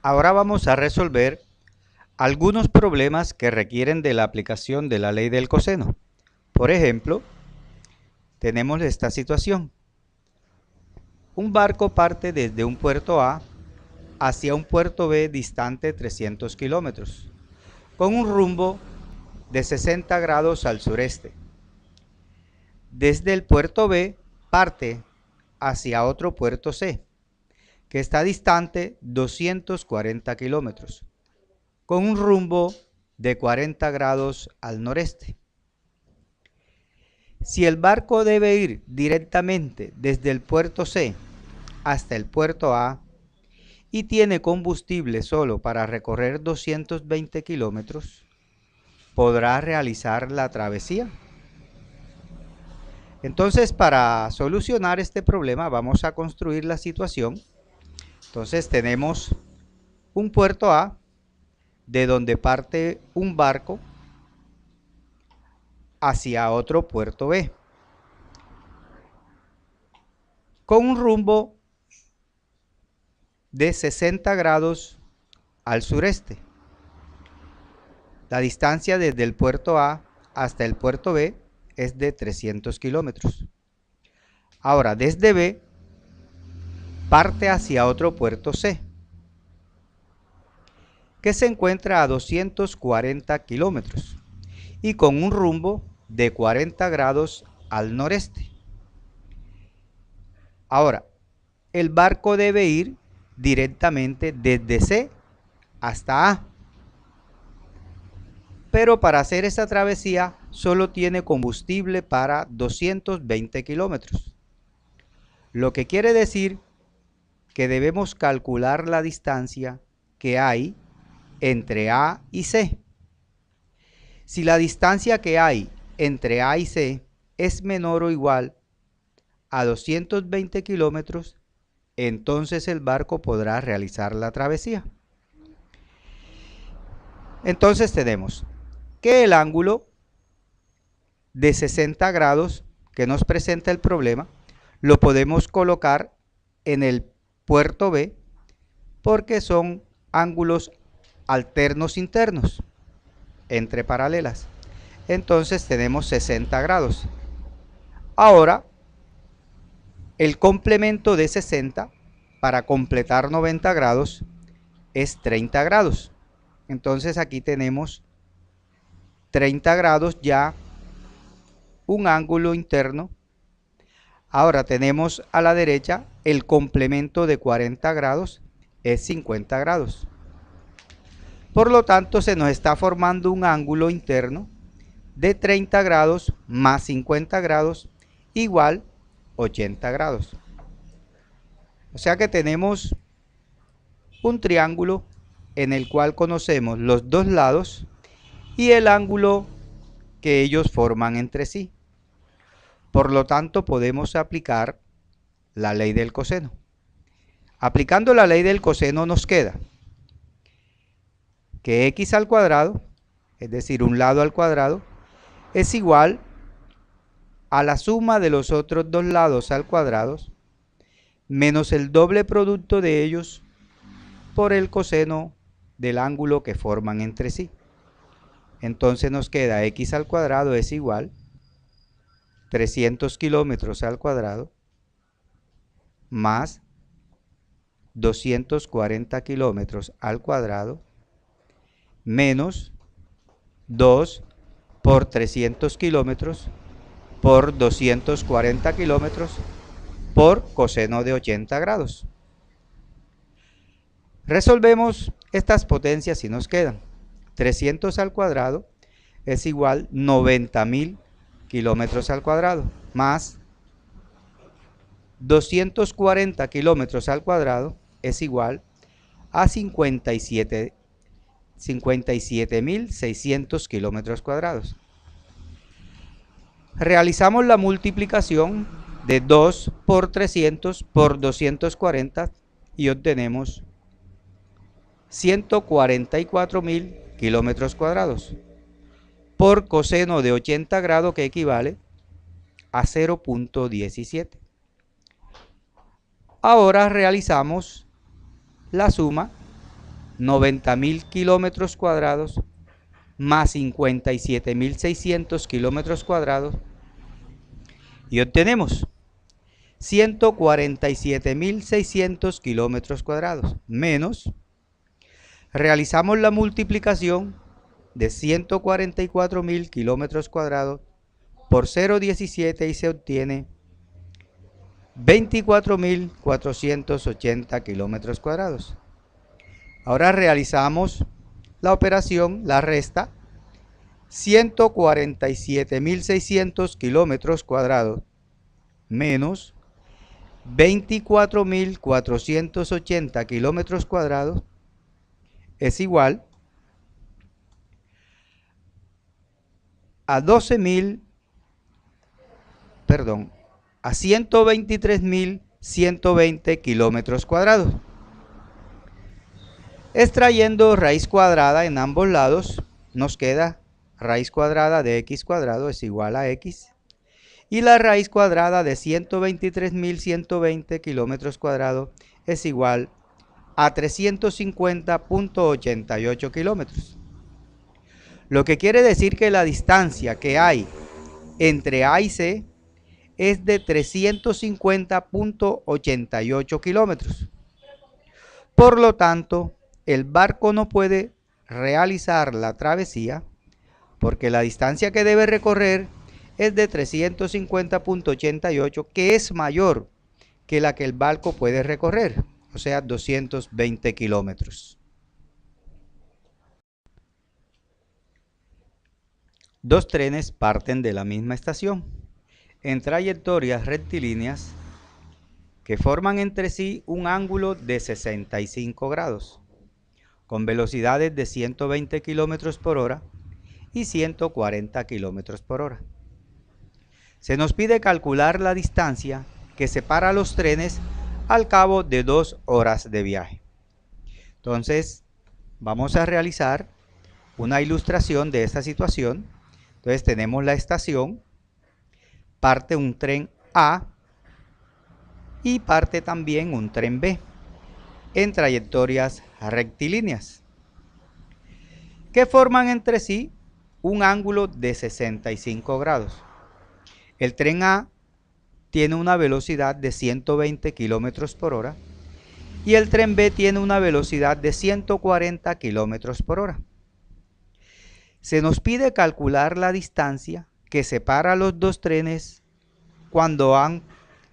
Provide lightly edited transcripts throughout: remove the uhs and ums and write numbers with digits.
Ahora vamos a resolver algunos problemas que requieren de la aplicación de la ley del coseno. Por ejemplo, tenemos esta situación. Un barco parte desde un puerto A hacia un puerto B distante 300 kilómetros, con un rumbo de 60 grados al sureste. Desde el puerto B parte hacia otro puerto C, que está distante 240 kilómetros, con un rumbo de 40 grados al noreste. Si el barco debe ir directamente desde el puerto C hasta el puerto A y tiene combustible solo para recorrer 220 kilómetros, ¿podrá realizar la travesía? Entonces, para solucionar este problema vamos a construir la situación. Entonces tenemos un puerto A de donde parte un barco hacia otro puerto B, con un rumbo de 60 grados al sureste. La distancia desde el puerto A hasta el puerto B es de 300 kilómetros. Ahora, desde B parte hacia otro puerto C, que se encuentra a 240 kilómetros y con un rumbo de 40 grados al noreste. Ahora, el barco debe ir directamente desde C hasta A, pero para hacer esa travesía solo tiene combustible para 220 kilómetros, lo que quiere decir que debemos calcular la distancia que hay entre A y C. Si la distancia que hay entre A y C es menor o igual a 220 kilómetros, entonces el barco podrá realizar la travesía. Entonces tenemos que el ángulo de 60 grados que nos presenta el problema lo podemos colocar en el puerto B porque son ángulos alternos internos entre paralelas. Entonces tenemos 60 grados. Ahora, el complemento de 60 para completar 90 grados es 30 grados. Entonces aquí tenemos 30 grados ya un ángulo interno. Ahora tenemos a la derecha el complemento de 40 grados es 50 grados. Por lo tanto, se nos está formando un ángulo interno de 30 grados más 50 grados igual 80 grados. O sea que tenemos un triángulo en el cual conocemos los dos lados y el ángulo que ellos forman entre sí. Por lo tanto, podemos aplicar la ley del coseno. Aplicando la ley del coseno nos queda que x al cuadrado, es decir, un lado al cuadrado, es igual a la suma de los otros dos lados al cuadrado menos el doble producto de ellos por el coseno del ángulo que forman entre sí. Entonces nos queda x al cuadrado es igual 300 kilómetros al cuadrado más 240 kilómetros al cuadrado menos 2 por 300 kilómetros por 240 kilómetros por coseno de 80 grados. Resolvemos estas potencias y nos quedan 300 al cuadrado es igual 90.000 kilómetros al cuadrado más 240 kilómetros al cuadrado es igual a 57.600 kilómetros cuadrados. Realizamos la multiplicación de 2 por 300 por 240 y obtenemos 144.000 kilómetros cuadrados por coseno de 80 grados que equivale a 0.17. Ahora realizamos la suma 90.000 kilómetros cuadrados más 57.600 kilómetros cuadrados y obtenemos 147.600 kilómetros cuadrados menos, realizamos la multiplicación de 144.000 kilómetros cuadrados por 0,17 y se obtiene 24.480 kilómetros cuadrados. Ahora realizamos la operación, la resta, 147.600 kilómetros cuadrados menos 24.480 kilómetros cuadrados es igual a 123.120 kilómetros cuadrados. Extrayendo raíz cuadrada en ambos lados, nos queda raíz cuadrada de x cuadrado es igual a x. Y la raíz cuadrada de 123.120 kilómetros cuadrados es igual a 350.88 kilómetros. Lo que quiere decir que la distancia que hay entre A y C es de 350.88 kilómetros. Por lo tanto, el barco no puede realizar la travesía porque la distancia que debe recorrer es de 350.88, que es mayor que la que el barco puede recorrer, o sea, 220 kilómetros. Dos trenes parten de la misma estación en trayectorias rectilíneas que forman entre sí un ángulo de 65 grados, con velocidades de 120 kilómetros por hora y 140 kilómetros por hora. Se nos pide calcular la distancia que separa los trenes al cabo de 2 horas de viaje. Entonces, vamos a realizar una ilustración de esta situación. Entonces, tenemos la estación, parte un tren A y parte también un tren B en trayectorias rectilíneas que forman entre sí un ángulo de 65 grados. El tren A tiene una velocidad de 120 kilómetros por hora y el tren B tiene una velocidad de 140 kilómetros por hora. Se nos pide calcular la distancia que separa los dos trenes cuando han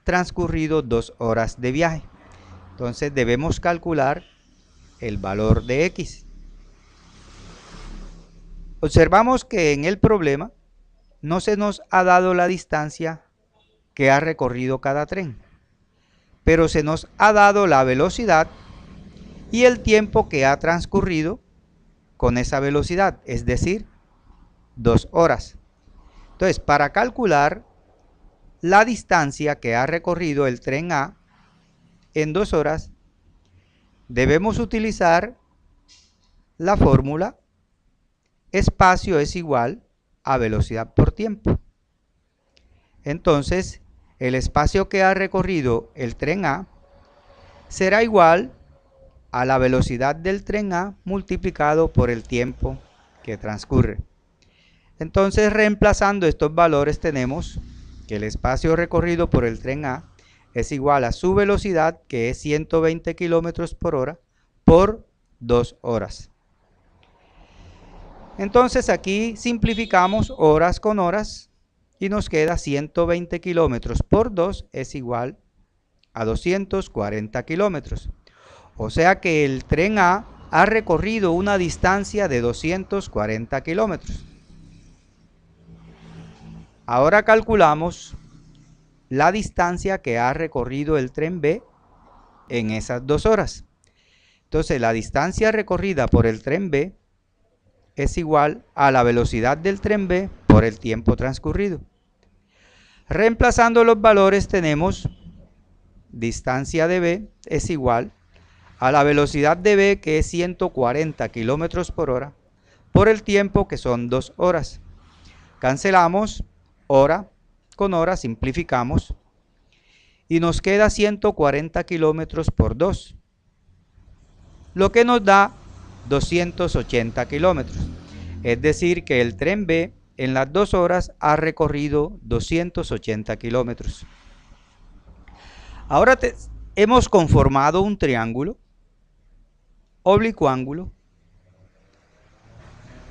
transcurrido 2 horas de viaje. Entonces debemos calcular el valor de X. Observamos que en el problema no se nos ha dado la distancia que ha recorrido cada tren, pero se nos ha dado la velocidad y el tiempo que ha transcurrido con esa velocidad, es decir, 2 horas. Entonces, para calcular la distancia que ha recorrido el tren A en 2 horas, debemos utilizar la fórmula espacio es igual a velocidad por tiempo. Entonces, el espacio que ha recorrido el tren A será igual a la velocidad del tren A multiplicado por el tiempo que transcurre. Entonces, reemplazando estos valores, tenemos que el espacio recorrido por el tren A es igual a su velocidad, que es 120 kilómetros por hora, por 2 horas. Entonces, aquí simplificamos horas con horas y nos queda 120 kilómetros por 2 es igual a 240 kilómetros. O sea que el tren A ha recorrido una distancia de 240 kilómetros. Ahora calculamos la distancia que ha recorrido el tren B en esas 2 horas. Entonces, la distancia recorrida por el tren B es igual a la velocidad del tren B por el tiempo transcurrido. Reemplazando los valores, tenemos distancia de B es igual a la velocidad de B, que es 140 kilómetros por hora, por el tiempo, que son 2 horas. Cancelamos hora con hora, simplificamos y nos queda 140 kilómetros por 2, lo que nos da 280 kilómetros. Es decir, que el tren B en las 2 horas ha recorrido 280 kilómetros. Ahora hemos conformado un triángulo oblicuángulo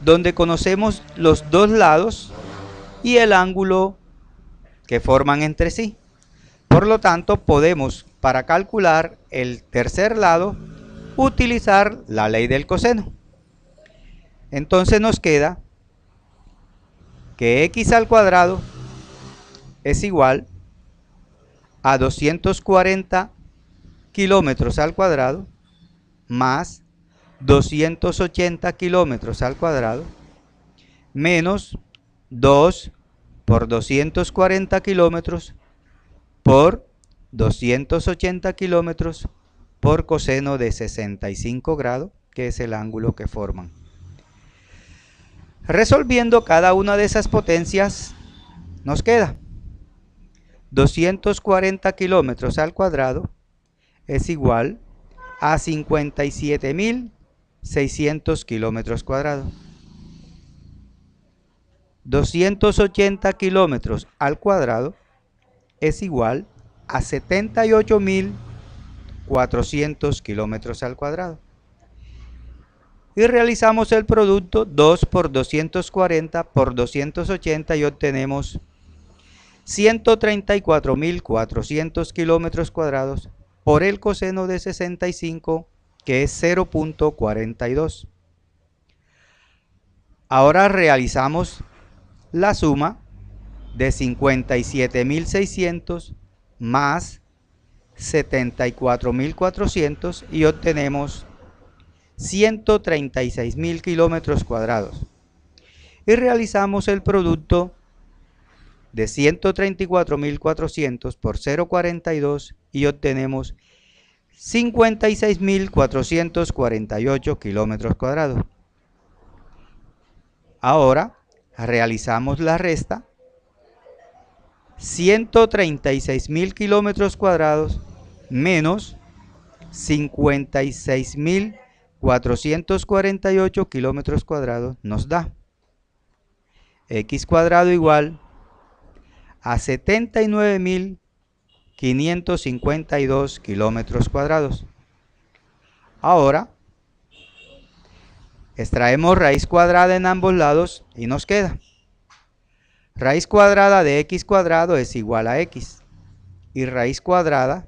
donde conocemos los dos lados y el ángulo que forman entre sí. Por lo tanto, podemos, para calcular el tercer lado, utilizar la ley del coseno. Entonces nos queda que x al cuadrado es igual a 240 kilómetros al cuadrado más 280 kilómetros al cuadrado menos 2 por 240 kilómetros por 280 kilómetros por coseno de 65 grados, que es el ángulo que forman. Resolviendo cada una de esas potencias, nos queda 240 kilómetros al cuadrado es igual a 57.600 kilómetros cuadrados. 280 kilómetros al cuadrado es igual a 78.400 kilómetros al cuadrado. Y realizamos el producto 2 por 240 por 280 y obtenemos 134.400 kilómetros cuadrados por el coseno de 65, que es 0.42. Ahora realizamos la suma de 57.600 más 74.400 y obtenemos 136.000 kilómetros cuadrados. Y realizamos el producto de 134.400 por 0.42 y obtenemos 56.448 kilómetros cuadrados. Ahora realizamos la resta. 136.000 kilómetros cuadrados menos 56.448 kilómetros cuadrados nos da x cuadrado igual a 79.552 kilómetros cuadrados. Ahora extraemos raíz cuadrada en ambos lados y nos queda raíz cuadrada de x cuadrado es igual a x y raíz cuadrada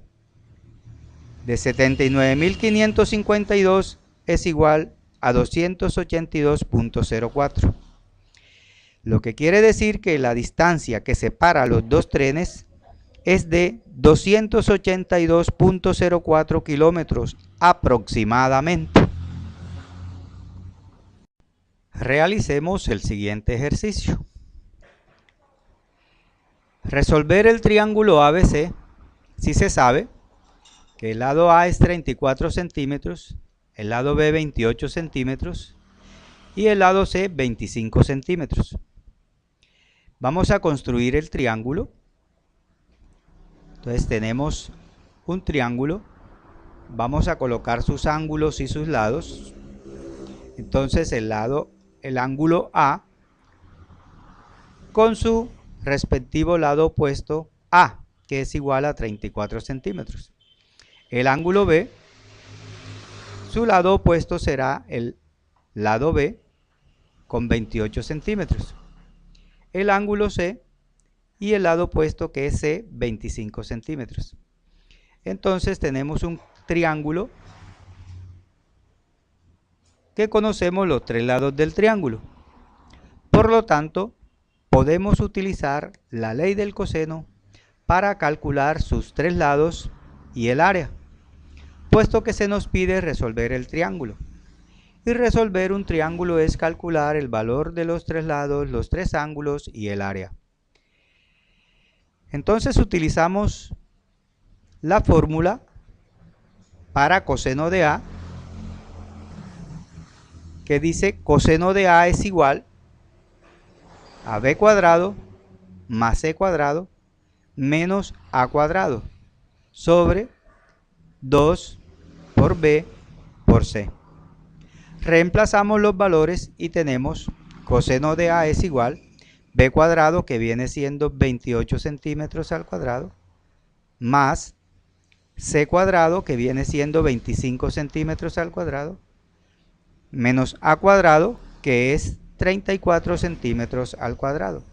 de 79.552 es igual a 282.04. Lo que quiere decir que la distancia que separa los dos trenes es de 282.04 kilómetros aproximadamente. Realicemos el siguiente ejercicio. Resolver el triángulo ABC, si se sabe que el lado A es 34 centímetros, el lado B 28 centímetros y el lado C 25 centímetros. Vamos a construir el triángulo. Entonces tenemos un triángulo, vamos a colocar sus ángulos y sus lados. Entonces el ángulo A con su respectivo lado opuesto A, que es igual a 34 centímetros. El ángulo B, su lado opuesto será el lado B con 28 centímetros. El ángulo C y el lado opuesto, que es C, 25 centímetros. Entonces tenemos un triángulo que conocemos los tres lados del triángulo. Por lo tanto, podemos utilizar la ley del coseno para calcular sus tres lados y el área, puesto que se nos pide resolver el triángulo. Y resolver un triángulo es calcular el valor de los tres lados, los tres ángulos y el área. Entonces utilizamos la fórmula para coseno de A, que dice coseno de A es igual a B cuadrado más C cuadrado menos A cuadrado sobre 2 por B por C. Reemplazamos los valores y tenemos coseno de A es igual B cuadrado, que viene siendo 28 centímetros al cuadrado, más C cuadrado, que viene siendo 25 centímetros al cuadrado, menos A cuadrado, que es 34 centímetros al cuadrado,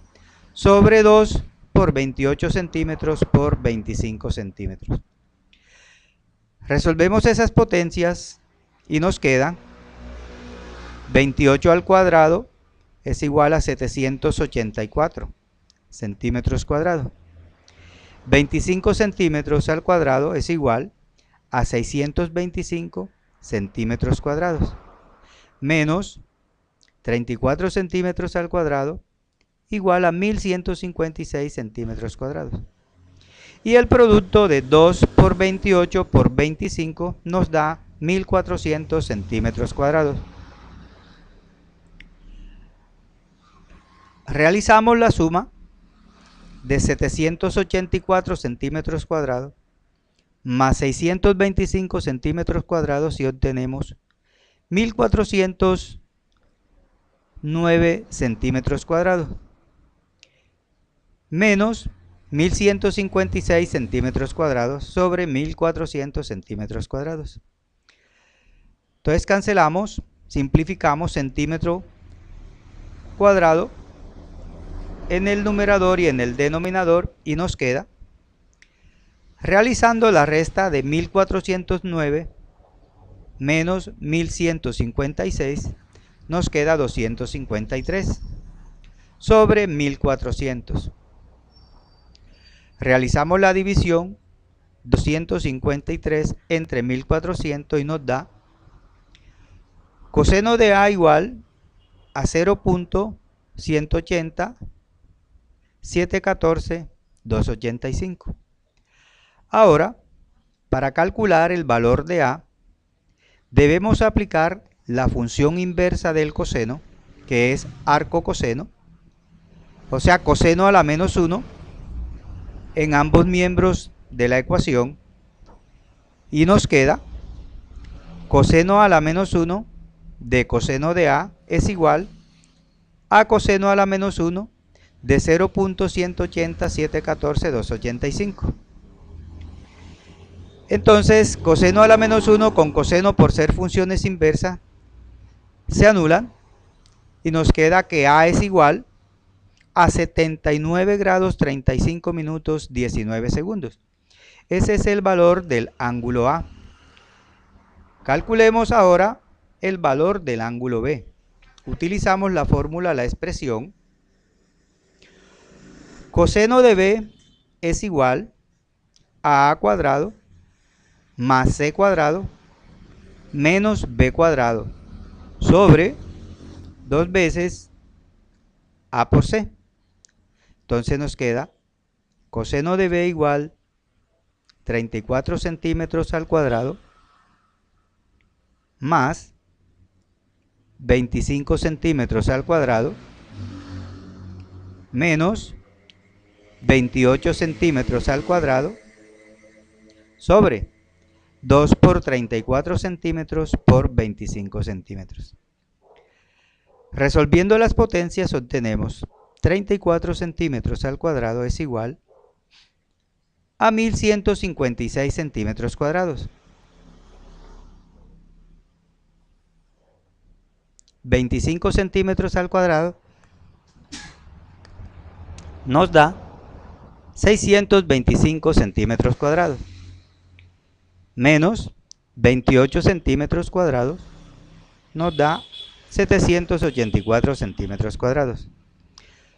sobre 2 por 28 centímetros por 25 centímetros. Resolvemos esas potencias y nos queda 28 al cuadrado es igual a 784 centímetros cuadrados. 25 centímetros al cuadrado es igual a 625 centímetros cuadrados. Menos 34 centímetros al cuadrado igual a 1156 centímetros cuadrados. Y el producto de 2 por 28 por 25 nos da 1400 centímetros cuadrados. Realizamos la suma de 784 centímetros cuadrados más 625 centímetros cuadrados y obtenemos 1409 centímetros cuadrados menos 1156 centímetros cuadrados sobre 1400 centímetros cuadrados. Entonces cancelamos, simplificamos centímetro cuadrado en el numerador y en el denominador y nos queda, realizando la resta de 1409 menos 1156, nos queda 253 sobre 1400. Realizamos la división 253 entre 1400 y nos da coseno de A igual a 0.180 714 285. Ahora, para calcular el valor de A, debemos aplicar la función inversa del coseno, que es arco coseno, o sea, coseno a la menos 1 en ambos miembros de la ecuación, y nos queda coseno a la menos 1 de coseno de A es igual a coseno a la menos 1 de 0.180 714 285. Entonces, coseno a la menos 1 con coseno, por ser funciones inversas, se anulan y nos queda que A es igual a 79 grados 35 minutos 19 segundos. Ese es el valor del ángulo A. Calculemos ahora el valor del ángulo B. Utilizamos la fórmula, la expresión coseno de B es igual a A cuadrado más C cuadrado menos B cuadrado sobre 2 veces A por C. Entonces nos queda coseno de B igual 34 centímetros al cuadrado más 25 centímetros al cuadrado menos 28 centímetros al cuadrado sobre 2 por 34 centímetros por 25 centímetros. Resolviendo las potencias obtenemos 34 centímetros al cuadrado es igual a 1156 centímetros cuadrados. 25 centímetros al cuadrado nos da 625 centímetros cuadrados menos 28 centímetros cuadrados nos da 784 centímetros cuadrados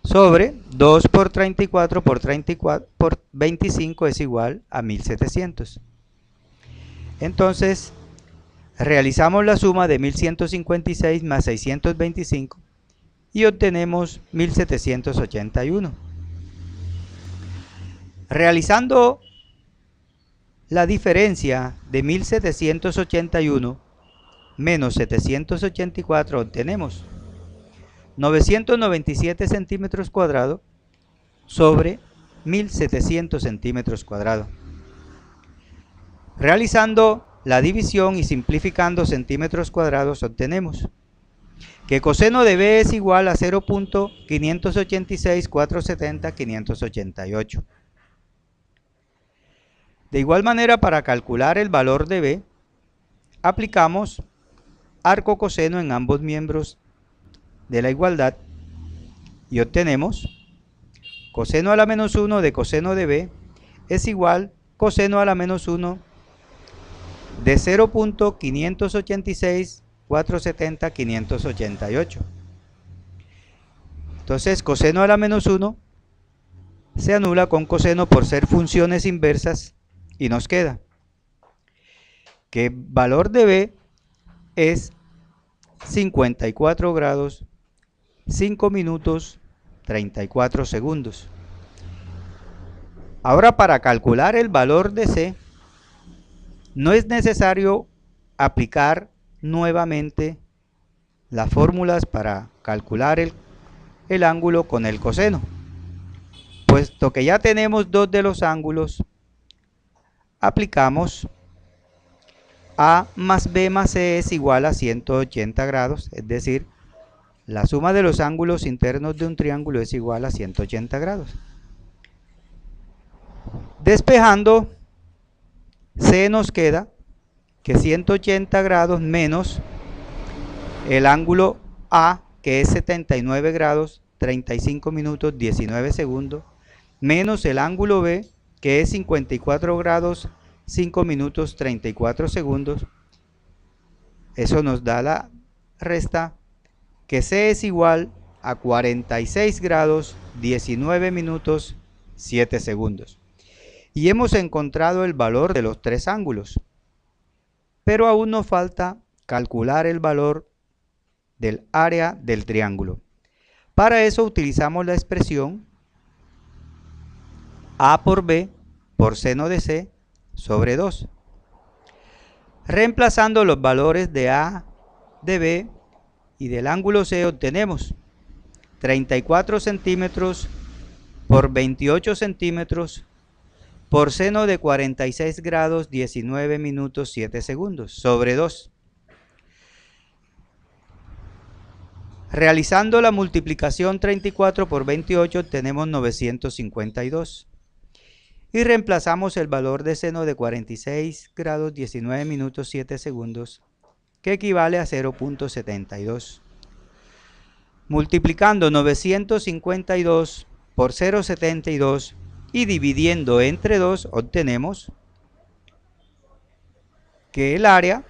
sobre 2 por 34 por 25 es igual a 1700. Entonces realizamos la suma de 1156 más 625 y obtenemos 1781. Realizando la diferencia de 1781 menos 784 obtenemos 997 centímetros cuadrados sobre 1700 centímetros cuadrados. Realizando la división y simplificando centímetros cuadrados obtenemos que coseno de B es igual a 0.586,470,588. De igual manera, para calcular el valor de B, aplicamos arco coseno en ambos miembros de la igualdad y obtenemos coseno a la menos 1 de coseno de B es igual coseno a la menos 1 de 0.586,470,588. Entonces, coseno a la menos 1 se anula con coseno por ser funciones inversas y nos queda que el valor de B es 54 grados, 5 minutos, 34 segundos. Ahora, para calcular el valor de C, no es necesario aplicar nuevamente las fórmulas para calcular el ángulo con el coseno. Puesto que ya tenemos dos de los ángulos, aplicamos A más B más C es igual a 180 grados, es decir, la suma de los ángulos internos de un triángulo es igual a 180 grados. Despejando, C nos queda que 180 grados menos el ángulo A, que es 79 grados, 35 minutos, 19 segundos, menos el ángulo B, que es 54 grados, 5 minutos, 34 segundos. Eso nos da la resta que C es igual a 46 grados, 19 minutos, 7 segundos. Y hemos encontrado el valor de los tres ángulos. Pero aún nos falta calcular el valor del área del triángulo. Para eso utilizamos la expresión A por B por seno de C sobre 2. Reemplazando los valores de A, de B y del ángulo C obtenemos 34 centímetros por 28 centímetros por seno de 46 grados 19 minutos 7 segundos sobre 2. Realizando la multiplicación 34 por 28 obtenemos 952. Y reemplazamos el valor de seno de 46 grados 19 minutos 7 segundos, que equivale a 0.72. Multiplicando 952 por 0.72 y dividiendo entre 2, obtenemos que el área,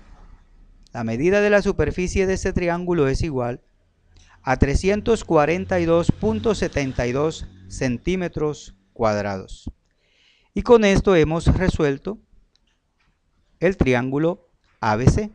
la medida de la superficie de este triángulo es igual a 342.72 centímetros cuadrados. Y con esto hemos resuelto el triángulo ABC.